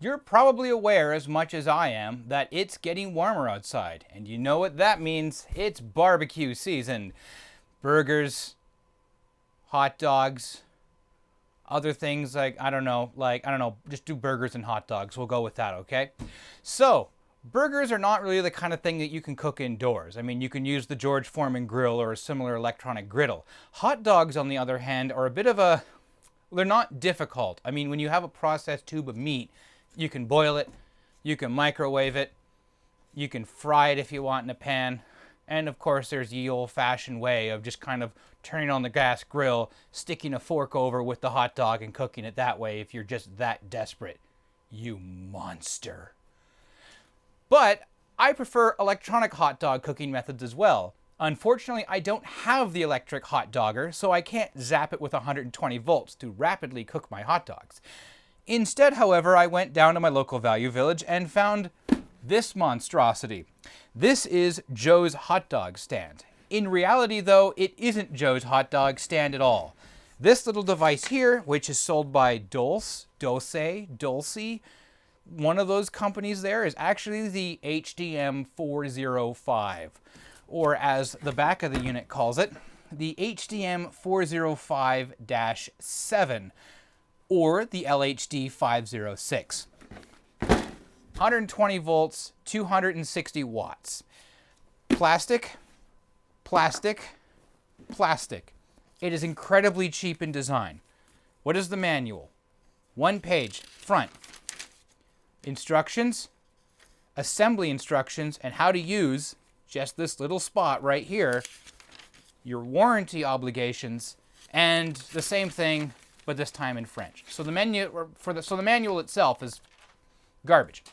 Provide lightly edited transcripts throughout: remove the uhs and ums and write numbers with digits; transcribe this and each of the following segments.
You're probably aware as much as I am that it's getting warmer outside, and you know what that means. It's barbecue season. Burgers, hot dogs, other things like, I don't know, just do burgers and hot dogs. We'll go with that, okay? So, burgers are not really the kind of thing that you can cook indoors. I mean, you can use the George Foreman grill or a similar electronic griddle. Hot dogs, on the other hand, are a bit of a, they're not difficult. I mean, when you have a processed tube of meat, you can boil it, you can microwave it, you can fry it if you want in a pan, and of course there's the old-fashioned way of just kind of turning on the gas grill, sticking a fork over with the hot dog and cooking it that way if you're just that desperate. You monster. But I prefer electronic hot dog cooking methods as well. Unfortunately, I don't have the electric hot dogger, so I can't zap it with 120 volts to rapidly cook my hot dogs. Instead, however, I went down to my local Value Village and found this monstrosity. This is Joe's hot dog stand. In reality, though, it isn't Joe's hot dog stand at all. This little device here, which is sold by Dulce, one of those companies there, is actually the HDM 405, or as the back of the unit calls it, the HDM 405-7. Or the LHD 506. 120 volts, 260 watts. Plastic, plastic, plastic. It is incredibly cheap in design. What is the manual? One page, front. Instructions, assembly instructions, and how to use just this little spot right here, your warranty obligations, and the same thing, but this time in French. So the manual itself is garbage.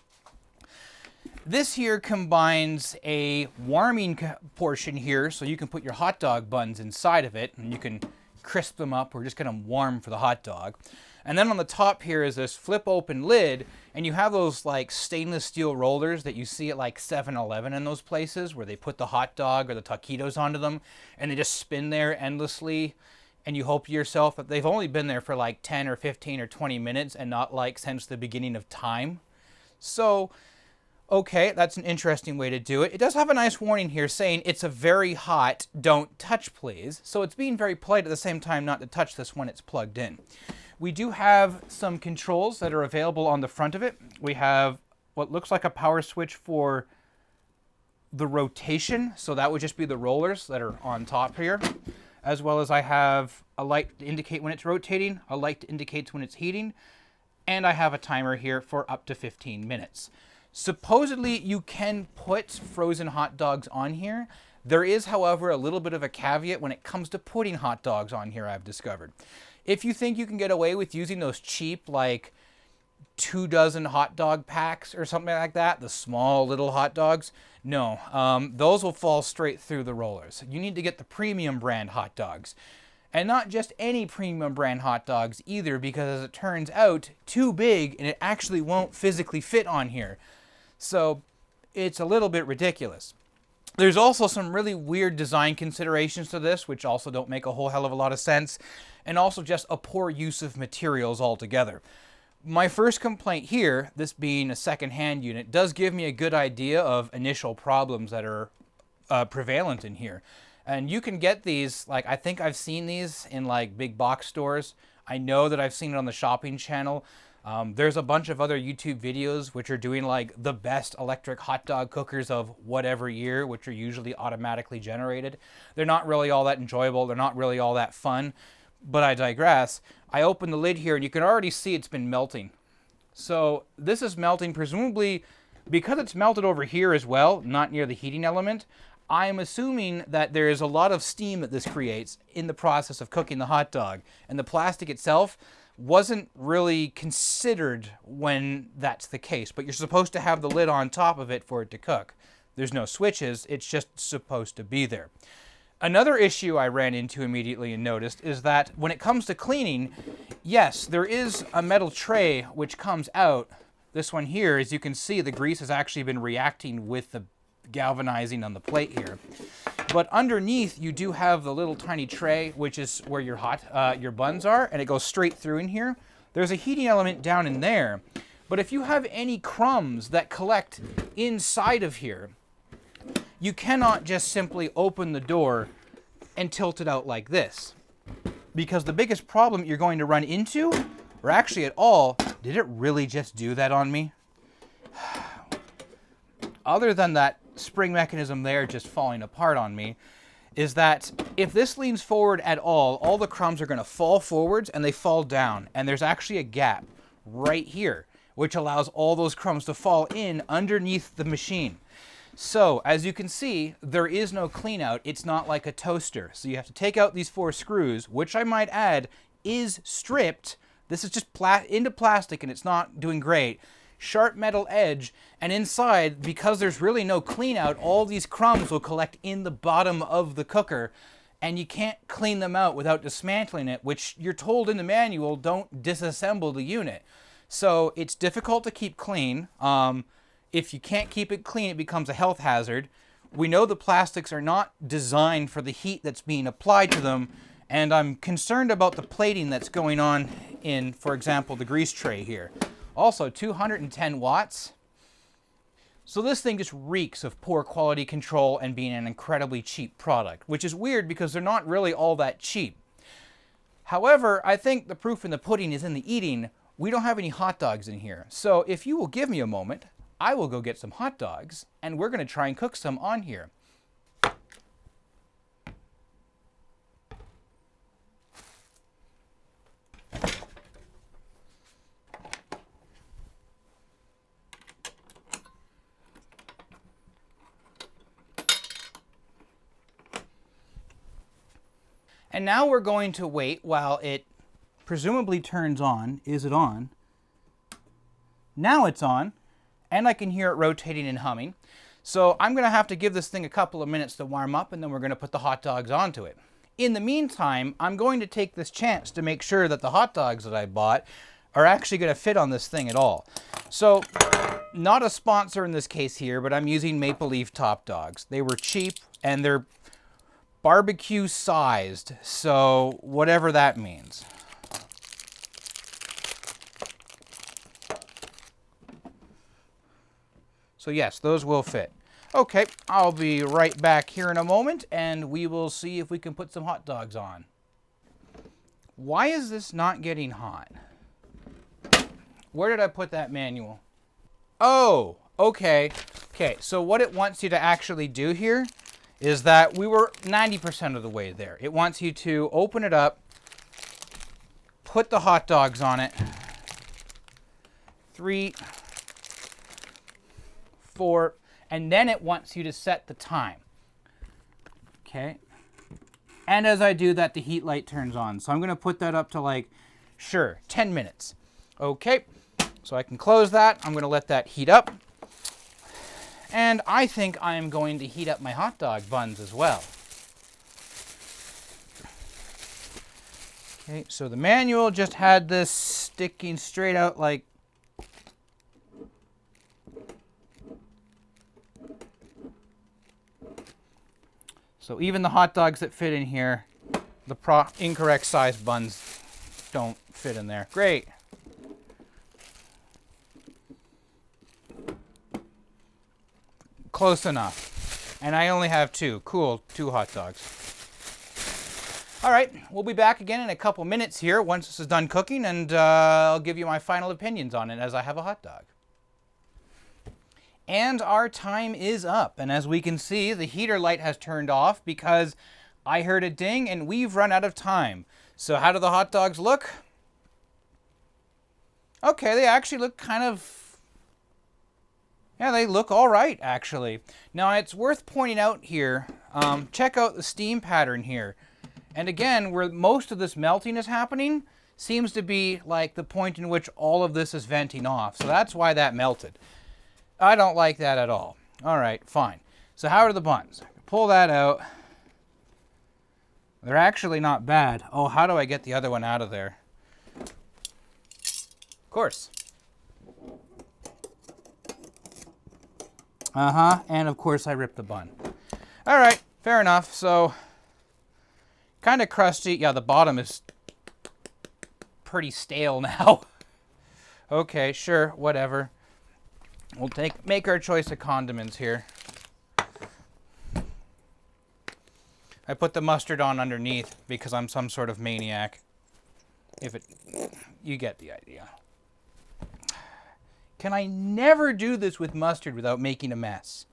This here combines a warming portion here, so you can put your hot dog buns inside of it, and you can crisp them up or just get them warm for the hot dog. And then on the top here is this flip open lid, and you have those like stainless steel rollers that you see at like 7-Eleven in those places where they put the hot dog or the taquitos onto them, and they just spin there endlessly. And you hope to yourself that they've only been there for like 10 or 15 or 20 minutes and not like since the beginning of time. So, okay, that's an interesting way to do it. It does have a nice warning here saying it's a very hot, don't touch please. So it's being very polite at the same time not to touch this when it's plugged in. We do have some controls that are available on the front of it. We have what looks like a power switch for the rotation. So that would just be the rollers that are on top here. As well as I have a light to indicate when it's rotating, a light to indicate when it's heating, and I have a timer here for up to 15 minutes. Supposedly, you can put frozen hot dogs on here. There is, however, a little bit of a caveat when it comes to putting hot dogs on here, I've discovered. If you think you can get away with using those cheap, like 2 dozen hot dog packs or something like that, the small little hot dogs, no, those will fall straight through the rollers. You need to get the premium brand hot dogs. And not just any premium brand hot dogs either, because as it turns out, too big and it actually won't physically fit on here. So it's a little bit ridiculous. There's also some really weird design considerations to this, which also don't make a whole hell of a lot of sense, and also just a poor use of materials altogether. My first complaint here, this being a second-hand unit, does give me a good idea of initial problems that are prevalent in here. And you can get these, like, I think I've seen these in like big box stores. I know that I've seen it on the shopping channel. There's a bunch of other YouTube videos which are doing like the best electric hot dog cookers of whatever year, which are usually automatically generated. They're not really all that enjoyable. They're not really all that fun. But I digress. I open the lid here and you can already see it's been melting. So this is melting presumably because it's melted over here as well, not near the heating element. I'm assuming that there is a lot of steam that this creates in the process of cooking the hot dog. And the plastic itself wasn't really considered when that's the case. But you're supposed to have the lid on top of it for it to cook. There's no switches. It's just supposed to be there. Another issue I ran into immediately and noticed is that when it comes to cleaning, yes, there is a metal tray which comes out. This one here, as you can see, the grease has actually been reacting with the galvanizing on the plate here. But underneath, you do have the little tiny tray, which is where your buns are, and it goes straight through in here. There's a heating element down in there, But if you have any crumbs that collect inside of here, you cannot just simply open the door and tilt it out like this. Because the biggest problem you're going to run into, or actually at all, did it really just do that on me? Other than that spring mechanism there just falling apart on me, is that if this leans forward at all the crumbs are going to fall forwards and they fall down. And there's actually a gap right here, which allows all those crumbs to fall in underneath the machine. So, as you can see, there is no clean out. It's not like a toaster. So you have to take out these 4 screws, which I might add is stripped. This is just into plastic and it's not doing great. Sharp metal edge, and inside, because there's really no clean out, all these crumbs will collect in the bottom of the cooker, and you can't clean them out without dismantling it, which you're told in the manual, don't disassemble the unit. So it's difficult to keep clean. If you can't keep it clean, it becomes a health hazard. We know the plastics are not designed for the heat that's being applied to them, and I'm concerned about the plating that's going on in, for example, the grease tray here. Also, 210 watts. So this thing just reeks of poor quality control and being an incredibly cheap product, which is weird because they're not really all that cheap. However, I think the proof in the pudding is in the eating. We don't have any hot dogs in here. So if you will give me a moment, I will go get some hot dogs and we're going to try and cook some on here. And now we're going to wait while it presumably turns on. Is it on? Now it's on, and I can hear it rotating and humming. So I'm going to have to give this thing a couple of minutes to warm up, and then we're going to put the hot dogs onto it. In the meantime, I'm going to take this chance to make sure that the hot dogs that I bought are actually going to fit on this thing at all. So, not a sponsor in this case here, but I'm using Maple Leaf Top Dogs. They were cheap, and they're barbecue sized, so whatever that means. So yes, those will fit. Okay, I'll be right back here in a moment and we will see if we can put some hot dogs on. Why is this not getting hot? Where did I put that manual? Oh, okay. Okay, so what it wants you to actually do here is that we were 90% of the way there. It wants you to open it up, put the hot dogs on it, 3, 4, and then it wants you to set the time. Okay. And as I do that, the heat light turns on. So I'm going to put that up to like, sure, 10 minutes. Okay. So I can close that. I'm going to let that heat up. And I think I'm going to heat up my hot dog buns as well. Okay, so the manual just had this sticking straight out like so. Even the hot dogs that fit in here, the incorrect size buns don't fit in there. Great. Close enough. And I only have 2. Cool, 2 hot dogs. All right, we'll be back again in a couple minutes here once this is done cooking, and I'll give you my final opinions on it as I have a hot dog. And our time is up, and as we can see, the heater light has turned off because I heard a ding and we've run out of time. So how do the hot dogs look? Okay, they actually look kind of... yeah, they look all right, actually. Now, it's worth pointing out here, check out the steam pattern here. And again, where most of this melting is happening seems to be like the point in which all of this is venting off. So that's why that melted. I don't like that at all. All right, fine. So how are the buns? Pull that out. They're actually not bad. Oh, how do I get the other one out of there? Of course. And of course I ripped the bun. All right, fair enough. So, kind of crusty. Yeah, the bottom is pretty stale now. Okay, sure, whatever. We'll make our choice of condiments here. I put the mustard on underneath because I'm some sort of maniac. You get the idea. Can I never do this with mustard without making a mess?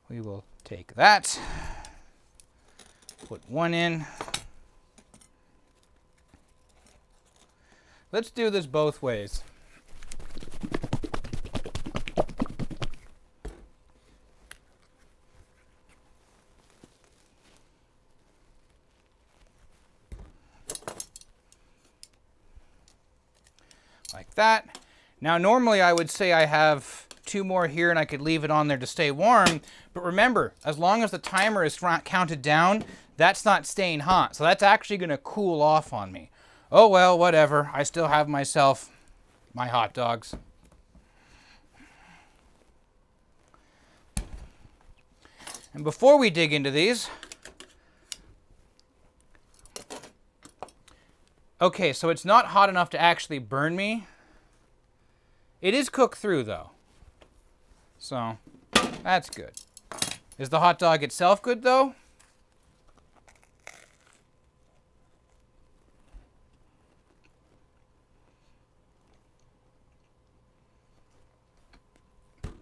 We will take that, put one in. Let's do this both ways. Like that. Now normally I would say I have 2 more here and I could leave it on there to stay warm, but remember, as long as the timer is counted down, that's not staying hot, so that's actually going to cool off on me. Oh well, whatever. I still have myself my hot dogs. And before we dig into these, okay, so it's not hot enough to actually burn me. It is cooked through though, so that's good. Is the hot dog itself good though?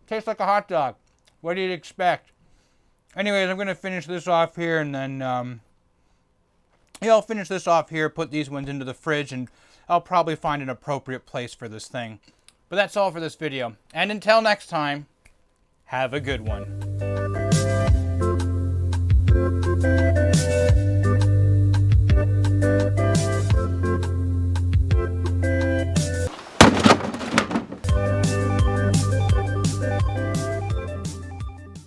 Tastes like a hot dog. What do you expect? Anyways, I'm going to finish this off here and then, I'll finish this off here, put these ones into the fridge, and I'll probably find an appropriate place for this thing. But that's all for this video. And until next time, have a good one.